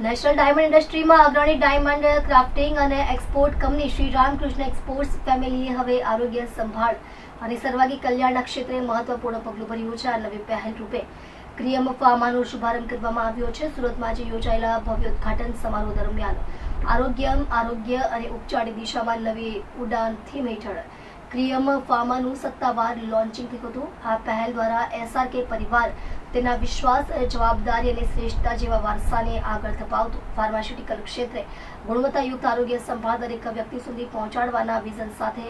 National diamond ઇન્ડસ્ટ્રીમાં અગ્રણી diamond crafting અને export company Shri Ramkrishna exports ફેમિલીએ હવે આરોગ્ય સંભાળ અને સર્વાંગી કલ્યાણના ક્ષેત્રે મહત્વપૂર્ણ પગલું ભર્યું છે. આ નવી પહેલ રૂપે ક્રિયમ ફાર્માનો શુભારંભ કરવામાં આવ્યો છે. સુરતમાં આજે યોજાયેલા ભવ્ય ઉદ્ઘાટન સમારોહ દરમિયાન આરોગ્ય અને ઉપચારની દિશામાં નવી ઉડાન થીમ હેઠળ ક્રિયમ ફાર્માનું સત્તાવાર લોન્ચિંગ થયું હતું. આ પહેલ દ્વારા SRK પરિવાર તેના વિશ્વાસ, જવાબદારી અને શ્રેષ્ઠતા જેવા વારસાને આગળ ધપાવતું ફાર્માસ્યુટિકલ ક્ષેત્રે ગુણવત્તાયુક્ત આરોગ્ય સંભાળ દરેક વ્યક્તિ સુધી પહોંચાડવાના વિઝન સાથે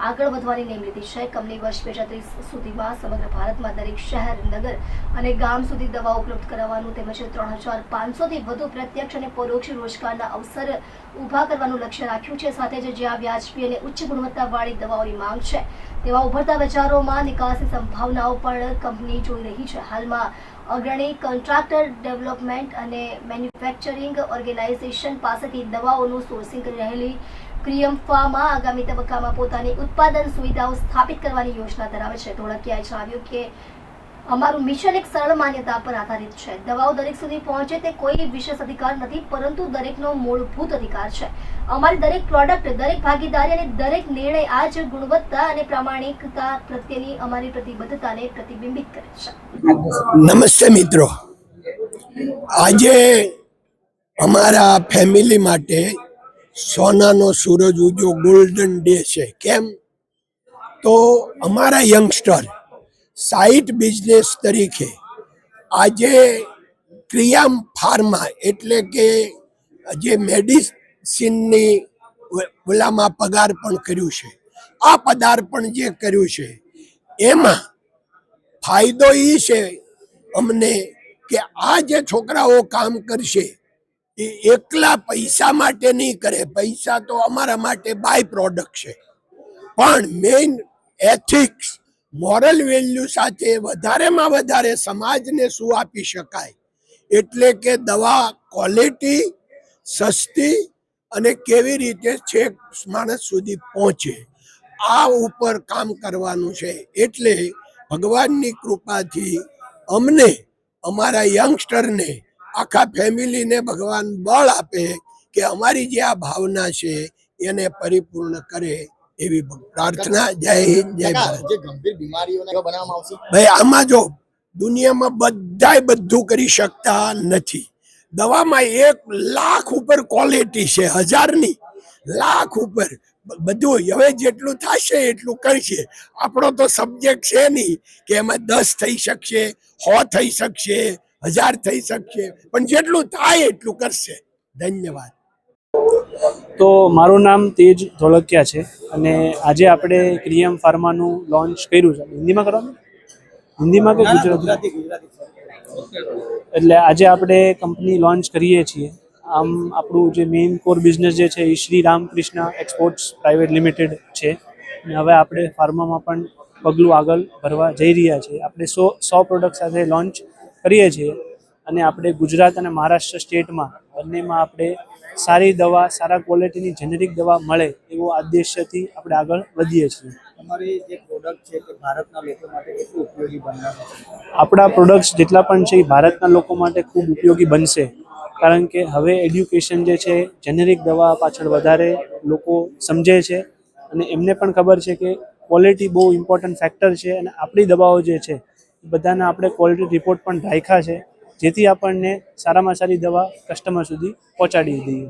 આગળ વધવાની નેમ લીધી છે. કંપની વર્ષ 2030 સુધીમાં સમગ્ર ભારતમાં દરેક શહેર, નગર અને ગામ સુધી દવાઓ ઉપલબ્ધ કરાવવાનું તેમજ 3500થી વધુ પ્રત્યક્ષ અને પરોક્ષ રોજગારના અવસર ઊભા કરવાનું લક્ષ્ય રાખ્યું છે. સાથે જ જ્યાં વ્યાજબી અને ઉચ્ચ ગુણવત્તાવાળી દવાઓની માંગ છે તેવા ઉભરતા બજારોમાં નિકાસની સંભાવનાઓ પણ કંપની જોઈ રહી છે. હાલમાં અગ્રણી કોન્ટ્રાક્ટર ડેવલપમેન્ટ અને મેન્યુફેક્ચરિંગ ઓર્ગેનાઇઝેશન પાસેથી દવાઓનું સોર્સિંગ કરી રહેલી ક્રિયમ ફાર્મા આગામી તબક્કામાં પોતાની ઉત્પાદન સુવિધાઓ સ્થાપિત કરવાની યોજના ધરાવે છે. ધોળકિયાએ જણાવ્યું કે અમારું મિશન એક સરળ માન્યતા પર આધારિત છે. દવાઓ દરેક સુધી પહોંચે તે કોઈ વિશેષ અધિકાર નથી, પરંતુ દરેકનો મૂળભૂત અધિકાર છે. અમારી દરેક પ્રોડક્ટ, દરેક ભાગીદારી અને દરેક નિર્ણય આ જ ગુણવત્તા અને પ્રામાણિકતા પ્રત્યેની અમારી પ્રતિબદ્ધતાને પ્રતિબિંબિત કરે છે. નમસ્તે મિત્રો, આજે અમારા ફેમિલી માટે સોનાનો સૂરજ ઉગ્યો, ગોલ્ડન ડે છે. કેમ તો અમારા યંગસ્ટર સાઇડ બિઝનેસ તરીકે આજે ક્રિયમ ફાર્મા એટલે કે જે મેડિસિનની ઓલામાં પદાર્પણ કર્યું છે, આ પદાર્પણ જે કર્યું છે એમાં ફાયદો એ છે અમને કે આ જે છોકરાઓ કામ કરશે એ એકલા પૈસા માટે નહીં કરે. પૈસા તો અમારા માટે બાય પ્રોડક્ટ છે, પણ મેઇન એથિક્સ, મોરલ વેલ્યુ સાથે વધારેમાં વધારે સમાજને શું આપી શકાય, એટલે કે દવા ક્વોલિટી, સસ્તી અને કેવી રીતે છેક માણસ સુધી પહોંચે, આ ઉપર કામ કરવાનું છે. એટલે ભગવાનની કૃપાથી અમને, અમારા યંગસ્ટરને, આખા ફેમિલીને ભગવાન બળ આપે કે અમારી જે આ ભાવના છે એને પરિપૂર્ણ કરે એવી પ્રાર્થના. જય હિન્દ, જય ભારત. જે ગંભીર બીમારીઓને બનાવવામાં આવશે ભાઈ, આમાં જો દુનિયામાં બધાય બધું કરી શકતા નથી. દવામાં 1 લાખ ઉપર ક્વોલિટી છે, 1000ની લાખ ઉપર બધું. હવે જેટલું થશે એટલું કરશે. આપણો તો સબ્જેક્ટ છે નહીં કે એમાં 10 થઈ શકશે, 100 થઈ શકશે, 1000 થઈ શકશે, પણ જેટલું થાય એટલું કરશે. ધન્યવાદ. તો મારું નામ તેજ ધોળકિયા છે અને આજે આપણે ક્રિયમ ફાર્માનું લોન્ચ કર્યું છે. હિન્દીમાં કરવાનું? હિન્દીમાં કે ગુજરાતી? એટલે આજે આપણે કંપની લોન્ચ કરીએ છીએ. આમ આપણું જે મેઇન કોર બિઝનેસ જે છે એ Shri Ramkrishna exports private limited છે અને હવે આપણે ફાર્મામાં પણ પગલું આગળ ભરવા જઈ રહ્યા છીએ. આપણે 100 પ્રોડક્ટ સાથે લોન્ચ કરીએ છીએ અને આપણે ગુજરાત અને મહારાષ્ટ્ર સ્ટેટમાં બંનેમાં આપણે સારી દવા, સારા ક્વોલિટીની જેનેરિક દવા મળે એવો આદેશથી આપણે આગળ વધીએ છીએ. તમારી જે પ્રોડક્ટ છે તે ભારતના લોકો માટે કેટલું ઉપયોગી બનશે? આપણા પ્રોડક્ટ્સ જેટલા પણ છે એ ભારતના લોકો માટે ખૂબ ઉપયોગી બનશે, કારણ કે હવે એડ્યુકેશન જે છે જેનેરિક દવા પાછળ વધારે લોકો સમજે છે અને એમને પણ ખબર છે કે ક્વોલિટી બહુ ઇમ્પોર્ટન્ટ ફેક્ટર છે અને આપણી દવાઓ જે છે એ બધાના આપણે ક્વોલિટી રિપોર્ટ પણ રાખ્યા છે, જેથી આપણને સારામાં સારી દવા કસ્ટમર સુધી પહોંચાડી દઈએ.